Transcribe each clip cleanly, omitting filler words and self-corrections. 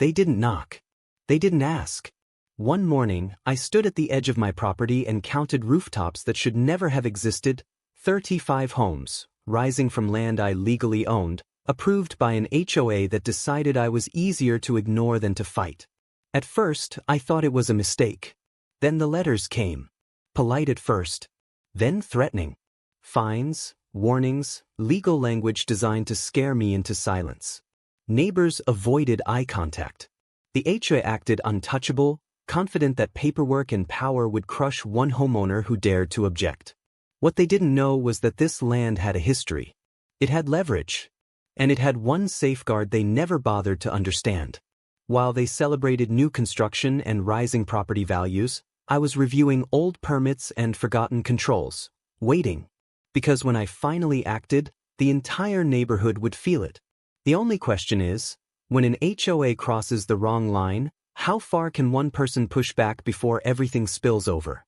They didn't knock. They didn't ask. One morning, I stood at the edge of my property and counted rooftops that should never have existed, 35 homes, rising from land I legally owned, approved by an HOA that decided I was easier to ignore than to fight. At first, I thought it was a mistake. Then the letters came. Polite at first, then threatening. Fines, warnings, legal language designed to scare me into silence. Neighbors avoided eye contact. The HOA acted untouchable, confident that paperwork and power would crush one homeowner who dared to object. What they didn't know was that this land had a history. It had leverage. And it had one safeguard they never bothered to understand. While they celebrated new construction and rising property values, I was reviewing old permits and forgotten controls, waiting. Because when I finally acted, the entire neighborhood would feel it. The only question is, when an HOA crosses the wrong line, how far can one person push back before everything spills over?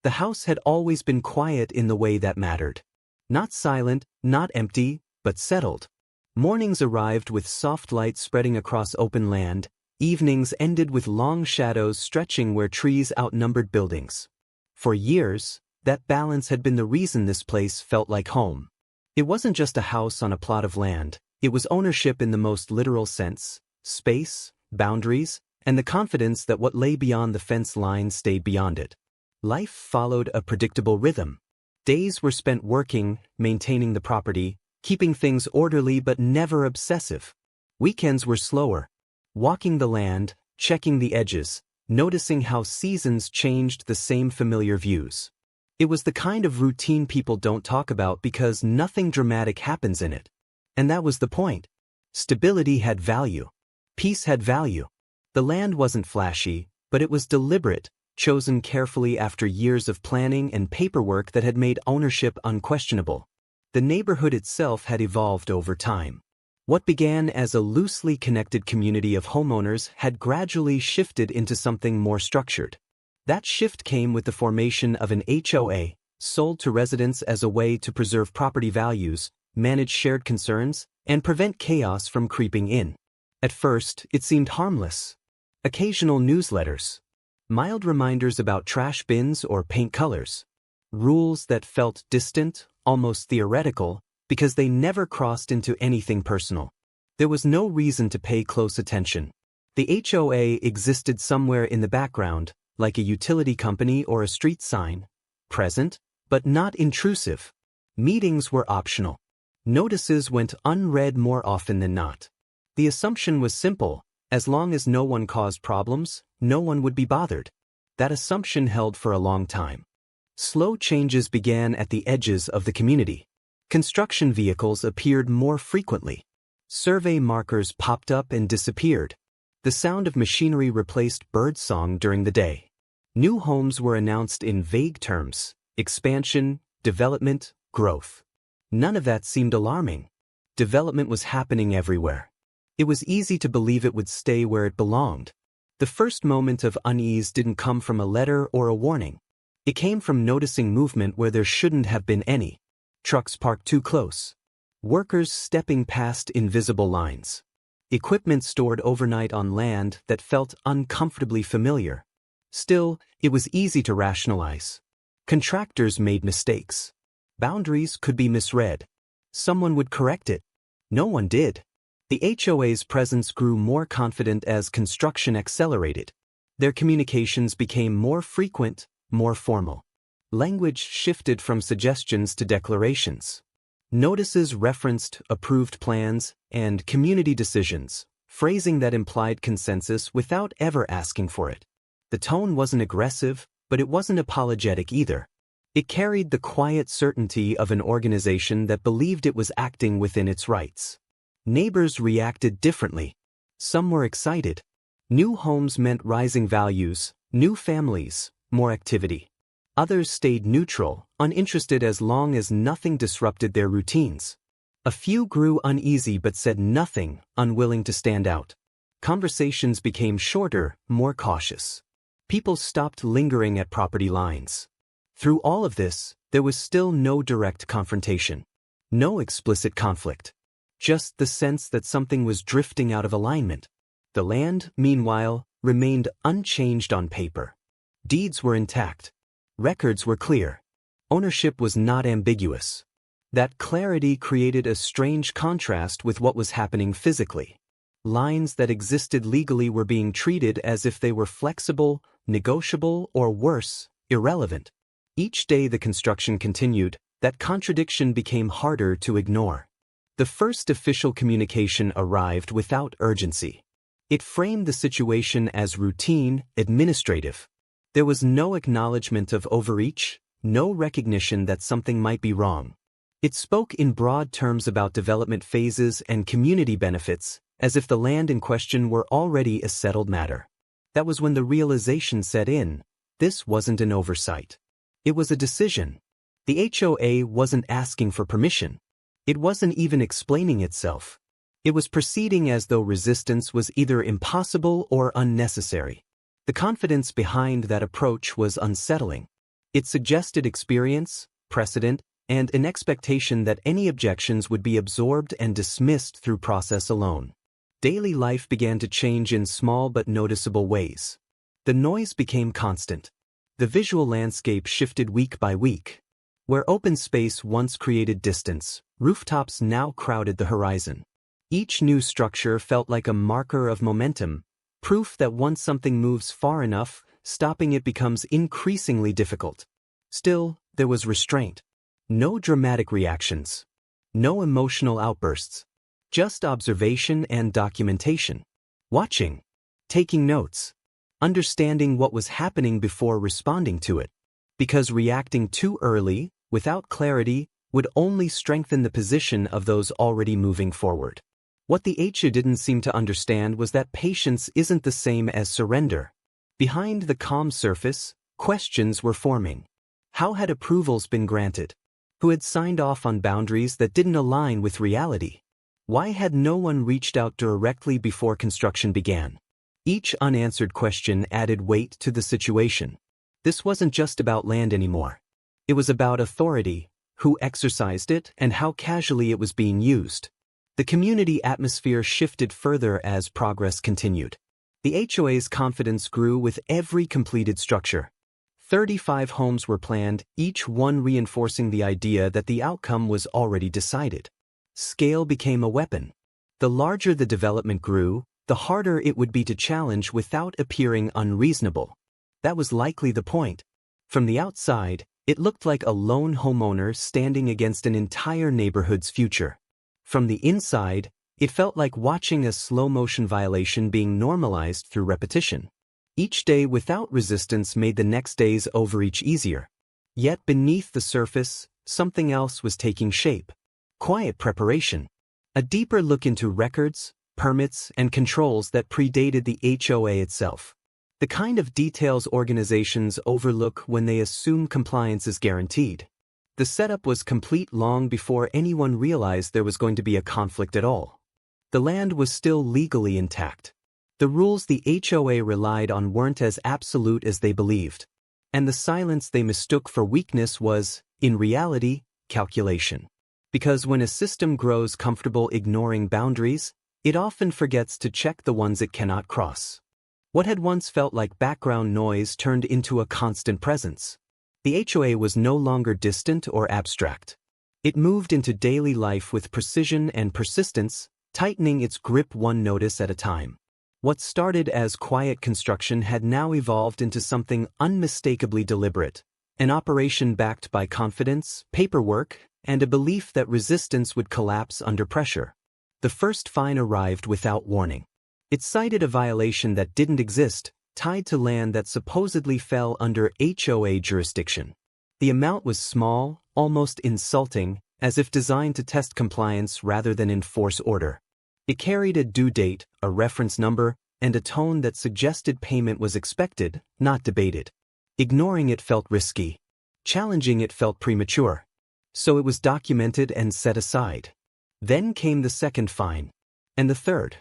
The house had always been quiet in the way that mattered. Not silent, not empty, but settled. Mornings arrived with soft light spreading across open land. Evenings ended with long shadows stretching where trees outnumbered buildings. For years, that balance had been the reason this place felt like home. It wasn't just a house on a plot of land, it was ownership in the most literal sense, space, boundaries, and the confidence that what lay beyond the fence line stayed beyond it. Life followed a predictable rhythm. Days were spent working, maintaining the property, keeping things orderly but never obsessive. Weekends were slower. Walking the land, checking the edges, noticing how seasons changed the same familiar views. It was the kind of routine people don't talk about because nothing dramatic happens in it. And that was the point. Stability had value. Peace had value. The land wasn't flashy, but it was deliberate, chosen carefully after years of planning and paperwork that had made ownership unquestionable. The neighborhood itself had evolved over time. What began as a loosely connected community of homeowners had gradually shifted into something more structured. That shift came with the formation of an HOA, sold to residents as a way to preserve property values, manage shared concerns, and prevent chaos from creeping in. At first, it seemed harmless. Occasional newsletters, mild reminders about trash bins or paint colors, rules that felt distant, almost theoretical, because they never crossed into anything personal. There was no reason to pay close attention. The HOA existed somewhere in the background, like a utility company or a street sign, present, but not intrusive. Meetings were optional. Notices went unread more often than not. The assumption was simple: as long as no one caused problems, no one would be bothered. That assumption held for a long time. Slow changes began at the edges of the community. Construction vehicles appeared more frequently. Survey markers popped up and disappeared. The sound of machinery replaced birdsong during the day. New homes were announced in vague terms: expansion, development, growth. None of that seemed alarming. Development was happening everywhere. It was easy to believe it would stay where it belonged. The first moment of unease didn't come from a letter or a warning. It came from noticing movement where there shouldn't have been any. Trucks parked too close. Workers stepping past invisible lines. Equipment stored overnight on land that felt uncomfortably familiar. Still, it was easy to rationalize. Contractors made mistakes. Boundaries could be misread. Someone would correct it. No one did. The HOA's presence grew more confident as construction accelerated. Their communications became more frequent, more formal. Language shifted from suggestions to declarations. Notices referenced approved plans and community decisions, phrasing that implied consensus without ever asking for it. The tone wasn't aggressive, but it wasn't apologetic either. It carried the quiet certainty of an organization that believed it was acting within its rights. Neighbors reacted differently. Some were excited. New homes meant rising values, new families, more activity. Others stayed neutral, uninterested as long as nothing disrupted their routines. A few grew uneasy but said nothing, unwilling to stand out. Conversations became shorter, more cautious. People stopped lingering at property lines. Through all of this, there was still no direct confrontation. No explicit conflict. Just the sense that something was drifting out of alignment. The land, meanwhile, remained unchanged on paper. Deeds were intact. Records were clear. Ownership was not ambiguous. That clarity created a strange contrast with what was happening physically. Lines that existed legally were being treated as if they were flexible, negotiable, or worse, irrelevant. Each day the construction continued, that contradiction became harder to ignore. The first official communication arrived without urgency. It framed the situation as routine, administrative. There was no acknowledgement of overreach, no recognition that something might be wrong. It spoke in broad terms about development phases and community benefits, as if the land in question were already a settled matter. That was when the realization set in. This wasn't an oversight. It was a decision. The HOA wasn't asking for permission. It wasn't even explaining itself. It was proceeding as though resistance was either impossible or unnecessary. The confidence behind that approach was unsettling. It suggested experience, precedent, and an expectation that any objections would be absorbed and dismissed through process alone. Daily life began to change in small but noticeable ways. The noise became constant. The visual landscape shifted week by week. Where open space once created distance, rooftops now crowded the horizon. Each new structure felt like a marker of momentum, proof that once something moves far enough, stopping it becomes increasingly difficult. Still, there was restraint. No dramatic reactions. No emotional outbursts. Just observation and documentation. Watching. Taking notes. Understanding what was happening before responding to it. Because reacting too early, without clarity, would only strengthen the position of those already moving forward. What the HOA didn't seem to understand was that patience isn't the same as surrender. Behind the calm surface, questions were forming. How had approvals been granted? Who had signed off on boundaries that didn't align with reality? Why had no one reached out directly before construction began? Each unanswered question added weight to the situation. This wasn't just about land anymore. It was about authority, who exercised it, and how casually it was being used. The community atmosphere shifted further as progress continued. The HOA's confidence grew with every completed structure. 35 homes were planned, each one reinforcing the idea that the outcome was already decided. Scale became a weapon. The larger the development grew, the harder it would be to challenge without appearing unreasonable. That was likely the point. From the outside, it looked like a lone homeowner standing against an entire neighborhood's future. From the inside, it felt like watching a slow-motion violation being normalized through repetition. Each day without resistance made the next day's overreach easier. Yet beneath the surface, something else was taking shape. Quiet preparation. A deeper look into records, permits, and controls that predated the HOA itself. The kind of details organizations overlook when they assume compliance is guaranteed. The setup was complete long before anyone realized there was going to be a conflict at all. The land was still legally intact. The rules the HOA relied on weren't as absolute as they believed. And the silence they mistook for weakness was, in reality, calculation. Because when a system grows comfortable ignoring boundaries, it often forgets to check the ones it cannot cross. What had once felt like background noise turned into a constant presence. The HOA was no longer distant or abstract. It moved into daily life with precision and persistence, tightening its grip one notice at a time. What started as quiet construction had now evolved into something unmistakably deliberate, an operation backed by confidence, paperwork, and a belief that resistance would collapse under pressure. The first fine arrived without warning. It cited a violation that didn't exist, tied to land that supposedly fell under HOA jurisdiction. The amount was small, almost insulting, as if designed to test compliance rather than enforce order. It carried a due date, a reference number, and a tone that suggested payment was expected, not debated. Ignoring it felt risky. Challenging it felt premature. So it was documented and set aside. Then came the second fine. And the third.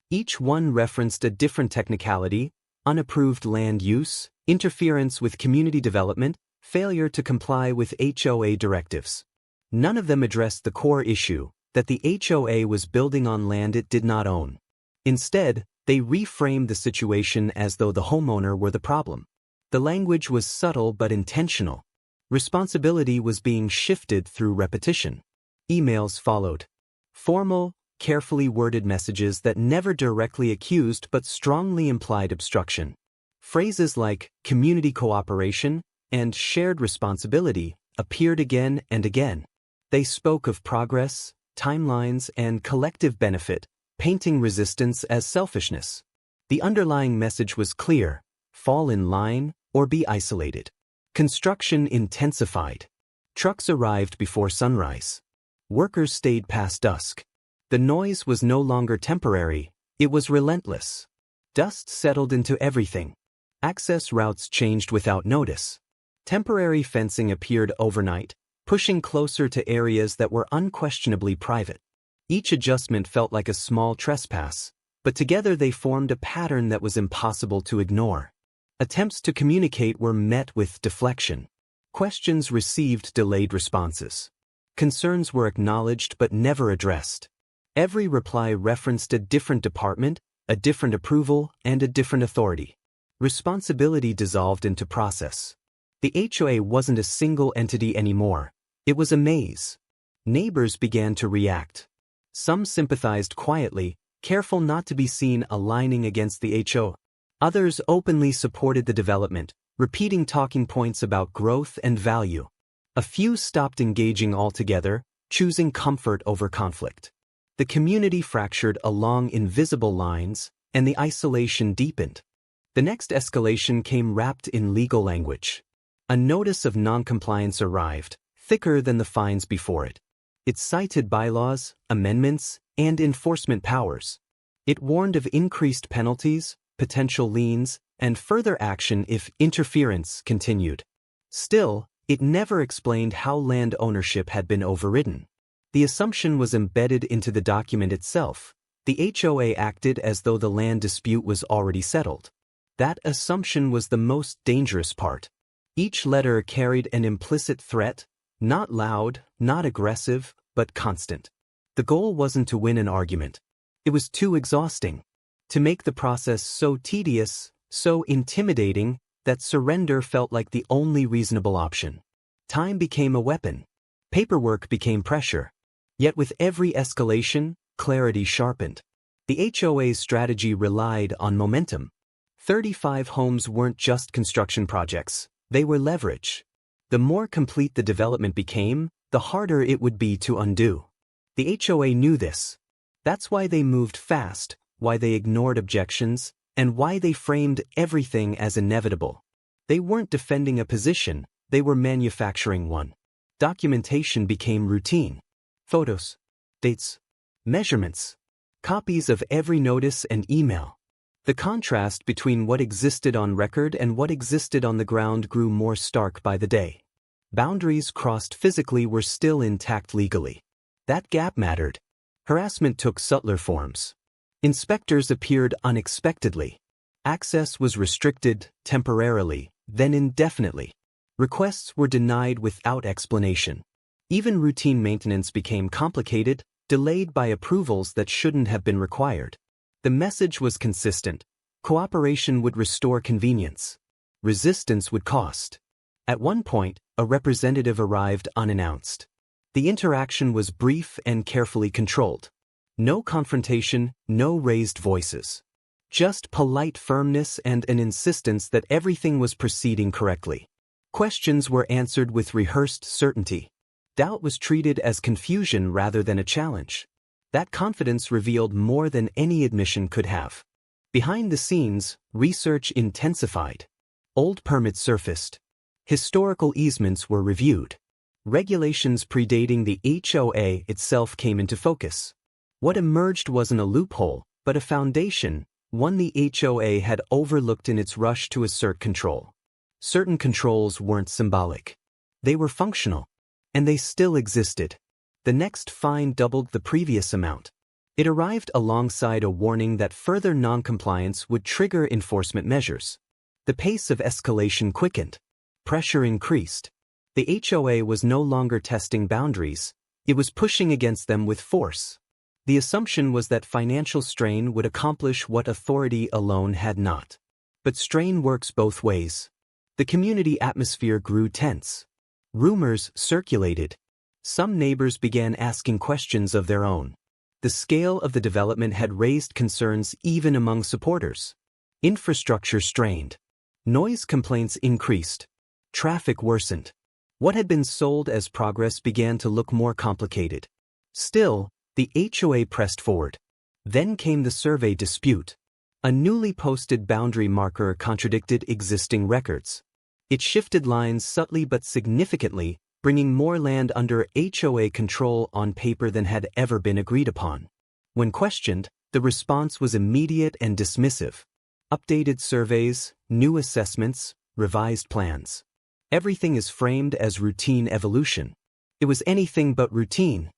Each one referenced a different technicality: unapproved land use, interference with community development, failure to comply with HOA directives. None of them addressed the core issue, that the HOA was building on land it did not own. Instead, They reframed the situation as though the homeowner were the problem. The language was subtle but intentional. Responsibility was being shifted through repetition. Emails followed. Formal, carefully worded messages that never directly accused but strongly implied obstruction. Phrases like community cooperation and shared responsibility appeared again and again. They spoke of progress, timelines, and collective benefit, painting resistance as selfishness. The underlying message was clear: fall in line or be isolated. Construction intensified. Trucks arrived before sunrise. Workers stayed past dusk. The noise was no longer temporary, it was relentless. Dust settled into everything. Access routes changed without notice. Temporary fencing appeared overnight, pushing closer to areas that were unquestionably private. Each adjustment felt like a small trespass, but together they formed a pattern that was impossible to ignore. Attempts to communicate were met with deflection. Questions received delayed responses. Concerns were acknowledged but never addressed. Every reply referenced a different department, a different approval, and a different authority. Responsibility dissolved into process. The HOA wasn't a single entity anymore. It was a maze. Neighbors began to react. Some sympathized quietly, careful not to be seen aligning against the HOA. Others openly supported the development, repeating talking points about growth and value. A few stopped engaging altogether, choosing comfort over conflict. The community fractured along invisible lines, and the isolation deepened. The next escalation came wrapped in legal language. A notice of noncompliance arrived, thicker than the fines before it. It cited bylaws, amendments, and enforcement powers. It warned of increased penalties, potential liens, and further action if interference continued. Still, it never explained how land ownership had been overridden. The assumption was embedded into the document itself. The HOA acted as though the land dispute was already settled. That assumption was the most dangerous part. Each letter carried an implicit threat, not loud, not aggressive, but constant. The goal wasn't to win an argument. It was too exhausting. To make the process so tedious, so intimidating, that surrender felt like the only reasonable option. Time became a weapon. Paperwork became pressure. Yet with every escalation, clarity sharpened. The HOA's strategy relied on momentum. 35 homes weren't just construction projects, they were leverage. The more complete the development became, the harder it would be to undo. The HOA knew this. That's why they moved fast, why they ignored objections, and why they framed everything as inevitable. They weren't defending a position, they were manufacturing one. Documentation became routine. Photos, dates, measurements, copies of every notice and email. The contrast between what existed on record and what existed on the ground grew more stark by the day. Boundaries crossed physically were still intact legally. That gap mattered. Harassment took subtler forms. Inspectors appeared unexpectedly. Access was restricted, temporarily, then indefinitely. Requests were denied without explanation. Even routine maintenance became complicated, delayed by approvals that shouldn't have been required. The message was consistent. Cooperation would restore convenience. Resistance would cost. At one point, a representative arrived unannounced. The interaction was brief and carefully controlled. No confrontation, no raised voices. Just polite firmness and an insistence that everything was proceeding correctly. Questions were answered with rehearsed certainty. Doubt was treated as confusion rather than a challenge. That confidence revealed more than any admission could have. Behind the scenes, research intensified. Old permits surfaced. Historical easements were reviewed. Regulations predating the HOA itself came into focus. What emerged wasn't a loophole, but a foundation, one the HOA had overlooked in its rush to assert control. Certain controls weren't symbolic. They were functional. And they still existed. The next fine doubled the previous amount. It arrived alongside a warning that further noncompliance would trigger enforcement measures. The pace of escalation quickened. Pressure increased. The HOA was no longer testing boundaries, it was pushing against them with force. The assumption was that financial strain would accomplish what authority alone had not. But strain works both ways. The community atmosphere grew tense. Rumors circulated. Some neighbors began asking questions of their own. The scale of the development had raised concerns even among supporters. Infrastructure strained. Noise complaints increased. Traffic worsened. What had been sold as progress began to look more complicated. Still, the HOA pressed forward. Then came the survey dispute. A newly posted boundary marker contradicted existing records. It shifted lines subtly but significantly, bringing more land under HOA control on paper than had ever been agreed upon. When questioned, the response was immediate and dismissive. Updated surveys, new assessments, revised plans. Everything is framed as routine evolution. It was anything but routine.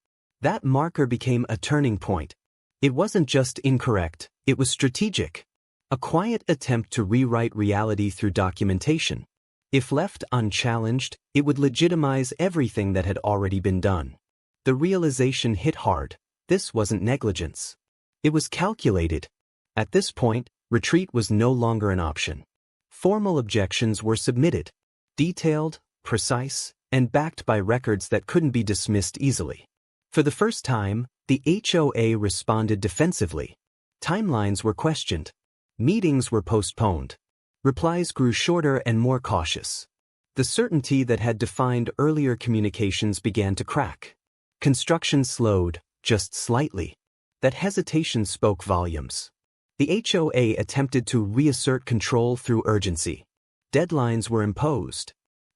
That marker became a turning point. It wasn't just incorrect, it was strategic. A quiet attempt to rewrite reality through documentation. If left unchallenged, it would legitimize everything that had already been done. The realization hit hard. This wasn't negligence. It was calculated. At this point, retreat was no longer an option. Formal objections were submitted. Detailed, precise, and backed by records that couldn't be dismissed easily. For the first time, the HOA responded defensively. Timelines were questioned. Meetings were postponed. Replies grew shorter and more cautious. The certainty that had defined earlier communications began to crack. Construction slowed, just slightly. That hesitation spoke volumes. The HOA attempted to reassert control through urgency. Deadlines were imposed.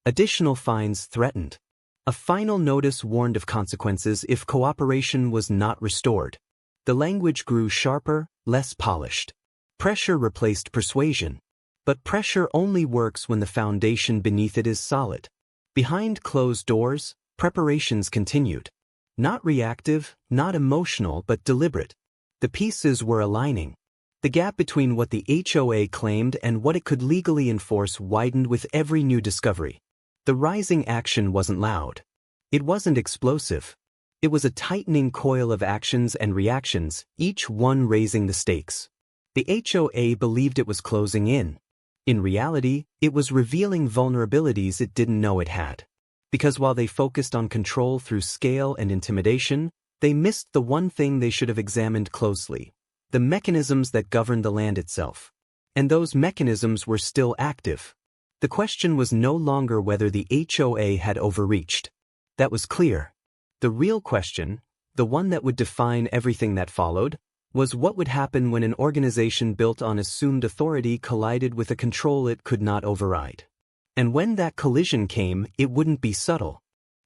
Additional fines threatened. A final notice warned of consequences if cooperation was not restored. The language grew sharper, less polished. Pressure replaced persuasion. But pressure only works when the foundation beneath it is solid. Behind closed doors, preparations continued. Not reactive, not emotional, but deliberate. The pieces were aligning. The gap between what the HOA claimed and what it could legally enforce widened with every new discovery. The rising action wasn't loud. It wasn't explosive. It was a tightening coil of actions and reactions, each one raising the stakes. The HOA believed it was closing in. In reality, it was revealing vulnerabilities it didn't know it had. Because while they focused on control through scale and intimidation, they missed the one thing they should have examined closely: the mechanisms that governed the land itself. And those mechanisms were still active. The question was no longer whether the HOA had overreached. That was clear. The real question, the one that would define everything that followed, was what would happen when an organization built on assumed authority collided with a control it could not override. And when that collision came, it wouldn't be subtle.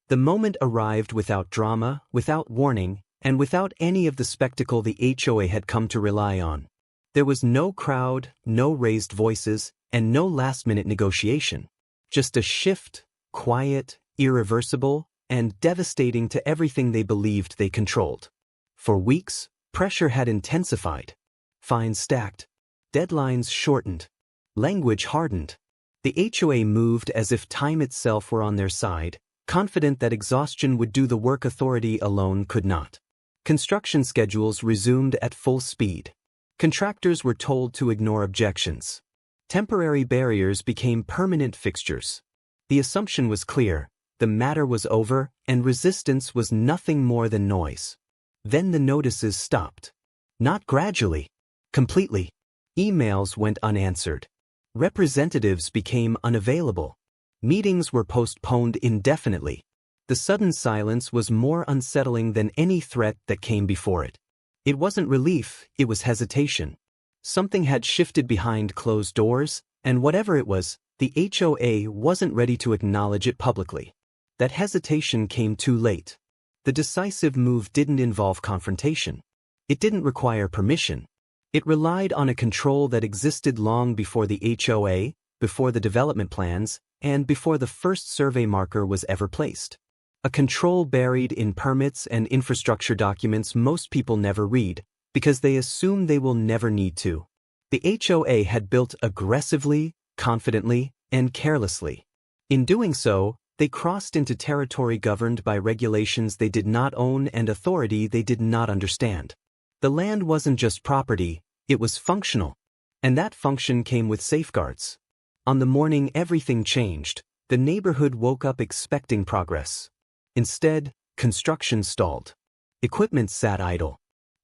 The moment arrived without drama, without warning, and without any of the spectacle the HOA had come to rely on. There was no crowd, no raised voices, and no last-minute negotiation. Just a shift, quiet, irreversible, and devastating to everything they believed they controlled. For weeks, pressure had intensified. Fines stacked. Deadlines shortened. Language hardened. The HOA moved as if time itself were on their side, confident that exhaustion would do the work authority alone could not. Construction schedules resumed at full speed. Contractors were told to ignore objections. Temporary barriers became permanent fixtures. The assumption was clear: the matter was over, and resistance was nothing more than noise. Then the notices stopped. Not gradually. Completely. Emails went unanswered. Representatives became unavailable. Meetings were postponed indefinitely. The sudden silence was more unsettling than any threat that came before it. It wasn't relief, it was hesitation. Something had shifted behind closed doors, and whatever it was, the HOA wasn't ready to acknowledge it publicly. That hesitation came too late. The decisive move didn't involve confrontation. It didn't require permission. It relied on a control that existed long before the HOA, before the development plans, and before the first survey marker was ever placed. A control buried in permits and infrastructure documents most people never read, because they assume they will never need to. The HOA had built aggressively, confidently, and carelessly. In doing so, they crossed into territory governed by regulations they did not own and authority they did not understand. The land wasn't just property, it was functional. And that function came with safeguards. On the morning everything changed, the neighborhood woke up expecting progress. Instead, construction stalled. Equipment sat idle.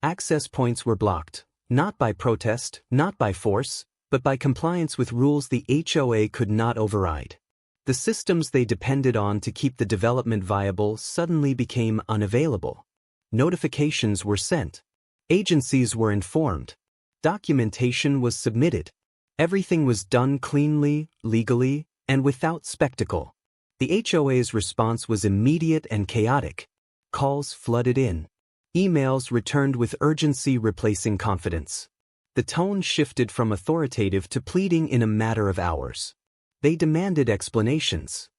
Access points were blocked, not by protest, not by force, but by compliance with rules the HOA could not override. The systems they depended on to keep the development viable suddenly became unavailable. Notifications were sent. Agencies were informed. Documentation was submitted. Everything was done cleanly, legally, and without spectacle. The HOA's response was immediate and chaotic. Calls flooded in. Emails returned with urgency replacing confidence. The tone shifted from authoritative to pleading in a matter of hours. They demanded explanations.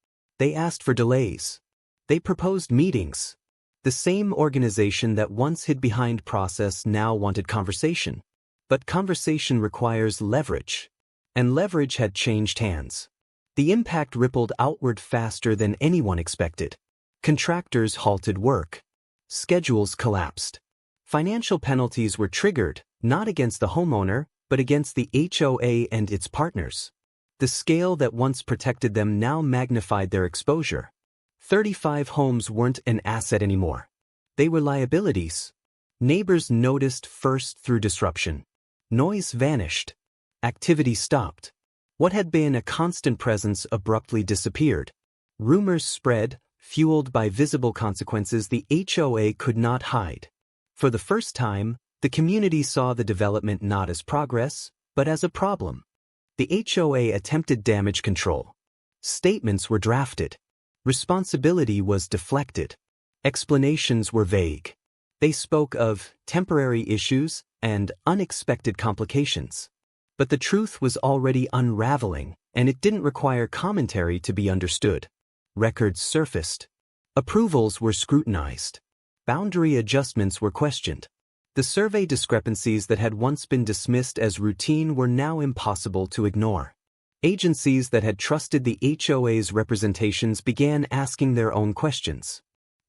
They asked for delays. They proposed meetings. The same organization that once hid behind process now wanted conversation. But conversation requires leverage. And leverage had changed hands. The impact rippled outward faster than anyone expected. Contractors halted work. Schedules collapsed. Financial penalties were triggered, not against the homeowner, but against the HOA and its partners. The scale that once protected them now magnified their exposure. 35 homes weren't an asset anymore. They were liabilities. Neighbors noticed first through disruption. Noise vanished. Activity stopped. What had been a constant presence abruptly disappeared. Rumors spread, fueled by visible consequences the HOA could not hide. For the first time, the community saw the development not as progress, but as a problem. The HOA attempted damage control. Statements were drafted. Responsibility was deflected. Explanations were vague. They spoke of temporary issues and unexpected complications. But the truth was already unraveling, and it didn't require commentary to be understood. Records surfaced. Approvals were scrutinized. Boundary adjustments were questioned. The survey discrepancies that had once been dismissed as routine were now impossible to ignore. Agencies that had trusted the HOA's representations began asking their own questions.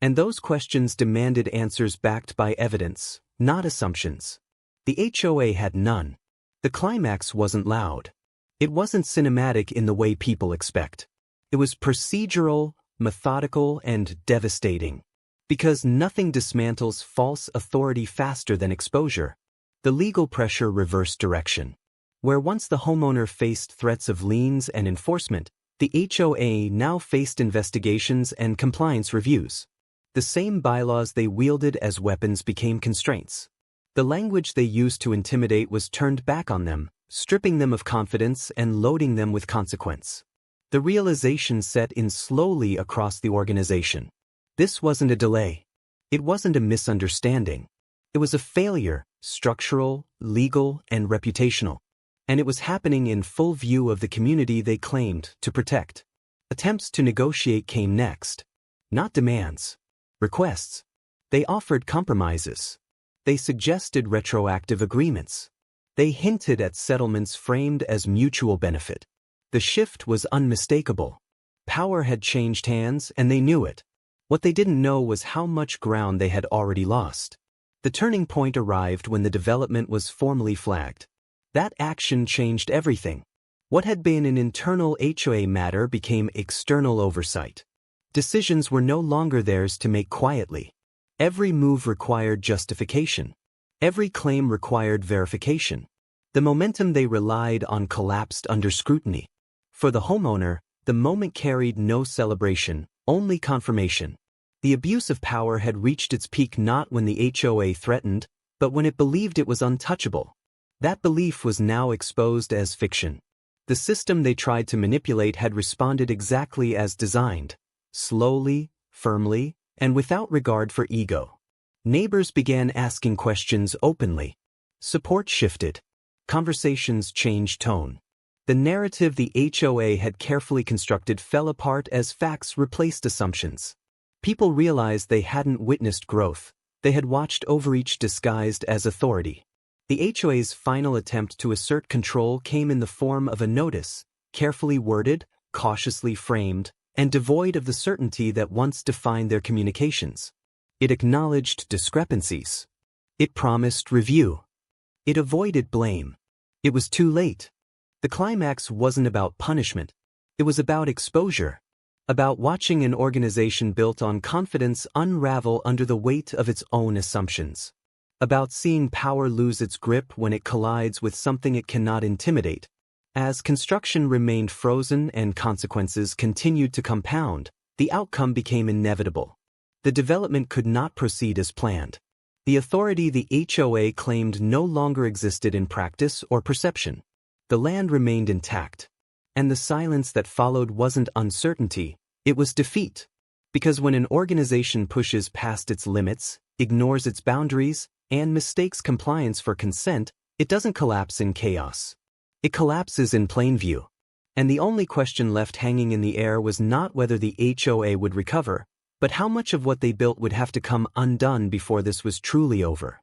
And those questions demanded answers backed by evidence, not assumptions. The HOA had none. The climax wasn't loud. It wasn't cinematic in the way people expect. It was procedural, methodical, and devastating. Because nothing dismantles false authority faster than exposure. The legal pressure reversed direction. Where once the homeowner faced threats of liens and enforcement, the HOA now faced investigations and compliance reviews. The same bylaws they wielded as weapons became constraints. The language they used to intimidate was turned back on them, stripping them of confidence and loading them with consequence. The realization set in slowly across the organization. This wasn't a delay. It wasn't a misunderstanding. It was a failure, structural, legal, and reputational. And it was happening in full view of the community they claimed to protect. Attempts to negotiate came next. Not demands. Requests. They offered compromises. They suggested retroactive agreements. They hinted at settlements framed as mutual benefit. The shift was unmistakable. Power had changed hands, and they knew it. What they didn't know was how much ground they had already lost. The turning point arrived when the development was formally flagged. That action changed everything. What had been an internal HOA matter became external oversight. Decisions were no longer theirs to make quietly. Every move required justification. Every claim required verification. The momentum they relied on collapsed under scrutiny. For the homeowner, the moment carried no celebration, only confirmation. The abuse of power had reached its peak not when the HOA threatened, but when it believed it was untouchable. That belief was now exposed as fiction. The system they tried to manipulate had responded exactly as designed, slowly, firmly, and without regard for ego. Neighbors began asking questions openly. Support shifted. Conversations changed tone. The narrative the HOA had carefully constructed fell apart as facts replaced assumptions. People realized they hadn't witnessed growth. They had watched overreach disguised as authority. The HOA's final attempt to assert control came in the form of a notice, carefully worded, cautiously framed, and devoid of the certainty that once defined their communications. It acknowledged discrepancies. It promised review. It avoided blame. It was too late. The climax wasn't about punishment. It was about exposure. About watching an organization built on confidence unravel under the weight of its own assumptions. About seeing power lose its grip when it collides with something it cannot intimidate. As construction remained frozen and consequences continued to compound, the outcome became inevitable. The development could not proceed as planned. The authority the HOA claimed no longer existed in practice or perception. The land remained intact. And the silence that followed wasn't uncertainty, it was defeat. Because when an organization pushes past its limits, ignores its boundaries, and mistakes compliance for consent, it doesn't collapse in chaos. It collapses in plain view. And the only question left hanging in the air was not whether the HOA would recover, but how much of what they built would have to come undone before this was truly over.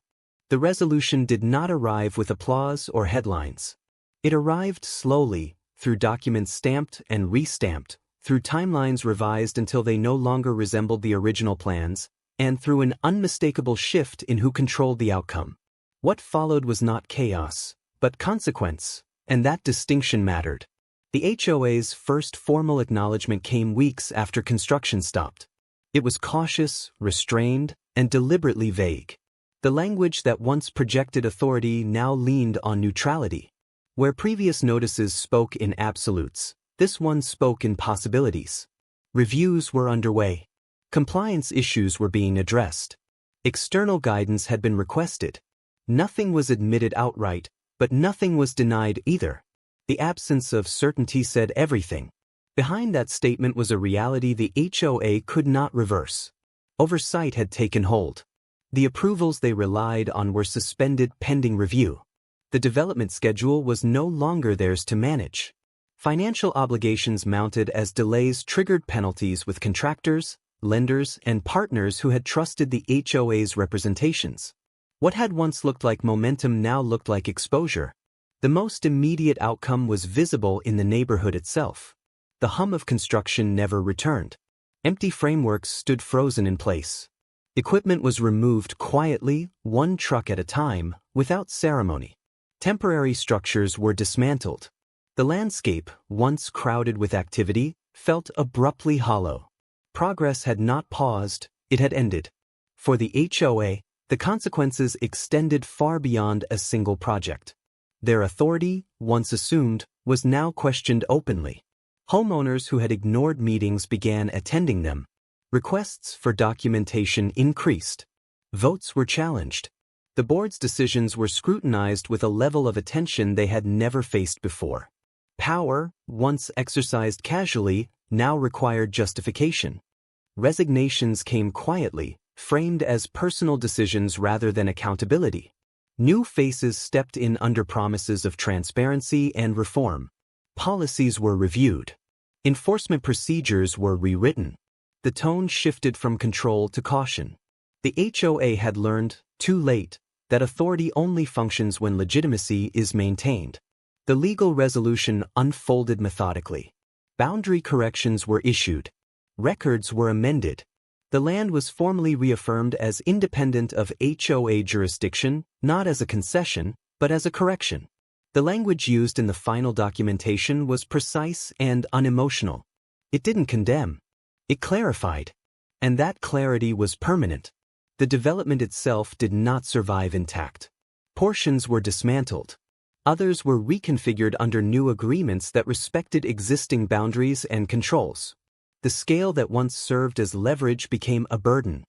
The resolution did not arrive with applause or headlines. It arrived slowly, through documents stamped and re-stamped, through timelines revised until they no longer resembled the original plans, and through an unmistakable shift in who controlled the outcome. What followed was not chaos, but consequence, and that distinction mattered. The HOA's first formal acknowledgement came weeks after construction stopped. It was cautious, restrained, and deliberately vague. The language that once projected authority now leaned on neutrality. Where previous notices spoke in absolutes, this one spoke in possibilities. Reviews were underway. Compliance issues were being addressed. External guidance had been requested. Nothing was admitted outright, but nothing was denied either. The absence of certainty said everything. Behind that statement was a reality the HOA could not reverse. Oversight had taken hold. The approvals they relied on were suspended pending review. The development schedule was no longer theirs to manage. Financial obligations mounted as delays triggered penalties with contractors, lenders, and partners who had trusted the HOA's representations. What had once looked like momentum now looked like exposure. The most immediate outcome was visible in the neighborhood itself. The hum of construction never returned. Empty frameworks stood frozen in place. Equipment was removed quietly, one truck at a time, without ceremony. Temporary structures were dismantled. The landscape, once crowded with activity, felt abruptly hollow. Progress had not paused, it had ended. For the HOA, the consequences extended far beyond a single project. Their authority, once assumed, was now questioned openly. Homeowners who had ignored meetings began attending them. Requests for documentation increased. Votes were challenged. The board's decisions were scrutinized with a level of attention they had never faced before. Power, once exercised casually, now required justification. Resignations came quietly, framed as personal decisions rather than accountability. New faces stepped in under promises of transparency and reform. Policies were reviewed. Enforcement procedures were rewritten. The tone shifted from control to caution. The HOA had learned, too late, that authority only functions when legitimacy is maintained. The legal resolution unfolded methodically. Boundary corrections were issued. Records were amended. The land was formally reaffirmed as independent of HOA jurisdiction, not as a concession, but as a correction. The language used in the final documentation was precise and unemotional. It didn't condemn. It clarified. And that clarity was permanent. The development itself did not survive intact. Portions were dismantled. Others were reconfigured under new agreements that respected existing boundaries and controls. The scale that once served as leverage became a burden.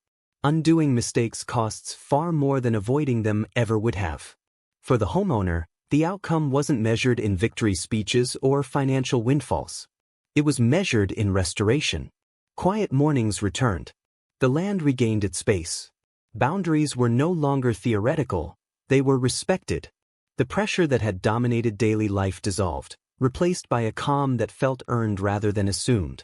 Undoing mistakes costs far more than avoiding them ever would have. For the homeowner, the outcome wasn't measured in victory speeches or financial windfalls. It was measured in restoration. Quiet mornings returned. The land regained its space. Boundaries were no longer theoretical, they were respected. The pressure that had dominated daily life dissolved, replaced by a calm that felt earned rather than assumed.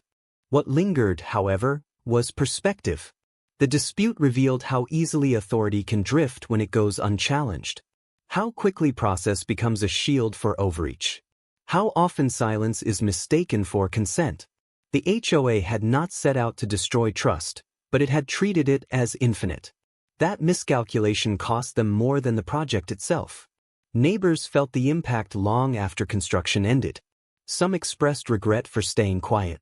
What lingered, however, was perspective. The dispute revealed how easily authority can drift when it goes unchallenged. How quickly process becomes a shield for overreach. How often silence is mistaken for consent. The HOA had not set out to destroy trust, but it had treated it as infinite. That miscalculation cost them more than the project itself. Neighbors felt the impact long after construction ended. Some expressed regret for staying quiet.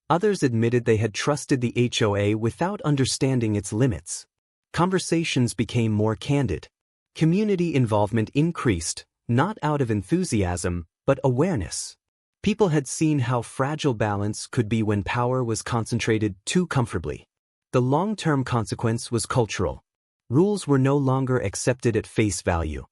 Others admitted they had trusted the HOA without understanding its limits. Conversations became more candid. Community involvement increased, not out of enthusiasm, but awareness. People had seen how fragile balance could be when power was concentrated too comfortably. The long-term consequence was cultural. Rules were no longer accepted at face value.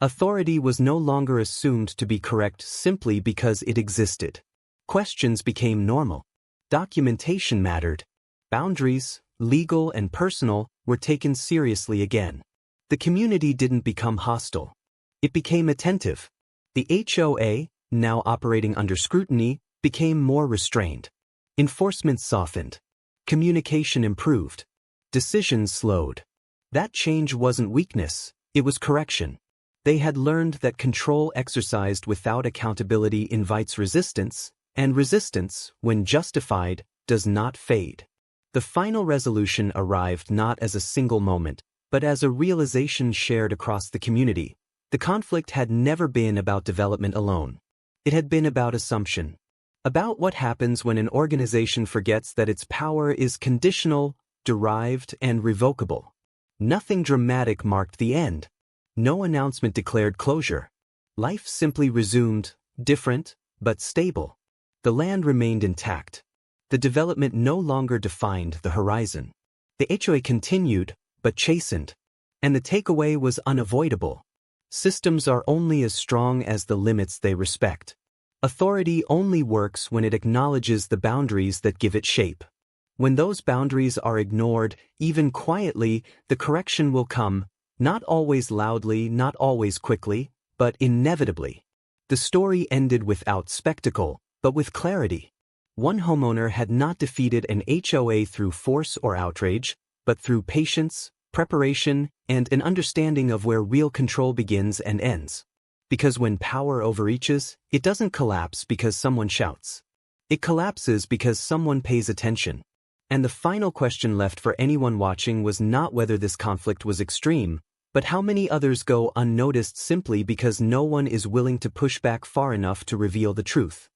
Authority was no longer assumed to be correct simply because it existed. Questions became normal. Documentation mattered. Boundaries, legal and personal, were taken seriously again. The community didn't become hostile. It became attentive. The HOA, now operating under scrutiny, became more restrained. Enforcement softened. Communication improved. Decisions slowed. That change wasn't weakness, it was correction. They had learned that control exercised without accountability invites resistance, and resistance, when justified, does not fade. The final resolution arrived not as a single moment, but as a realization shared across the community. The conflict had never been about development alone. It had been about assumption. About what happens when an organization forgets that its power is conditional, derived, and revocable. Nothing dramatic marked the end. No announcement declared closure. Life simply resumed, different, but stable. The land remained intact. The development no longer defined the horizon. The HOA continued, but chastened. And the takeaway was unavoidable. Systems are only as strong as the limits they respect. Authority only works when it acknowledges the boundaries that give it shape. When those boundaries are ignored, even quietly, the correction will come, not always loudly, not always quickly, but inevitably. The story ended without spectacle, but with clarity. One homeowner had not defeated an HOA through force or outrage, but through patience, preparation, and an understanding of where real control begins and ends. Because when power overreaches, it doesn't collapse because someone shouts. It collapses because someone pays attention. And the final question left for anyone watching was not whether this conflict was extreme, but how many others go unnoticed simply because no one is willing to push back far enough to reveal the truth.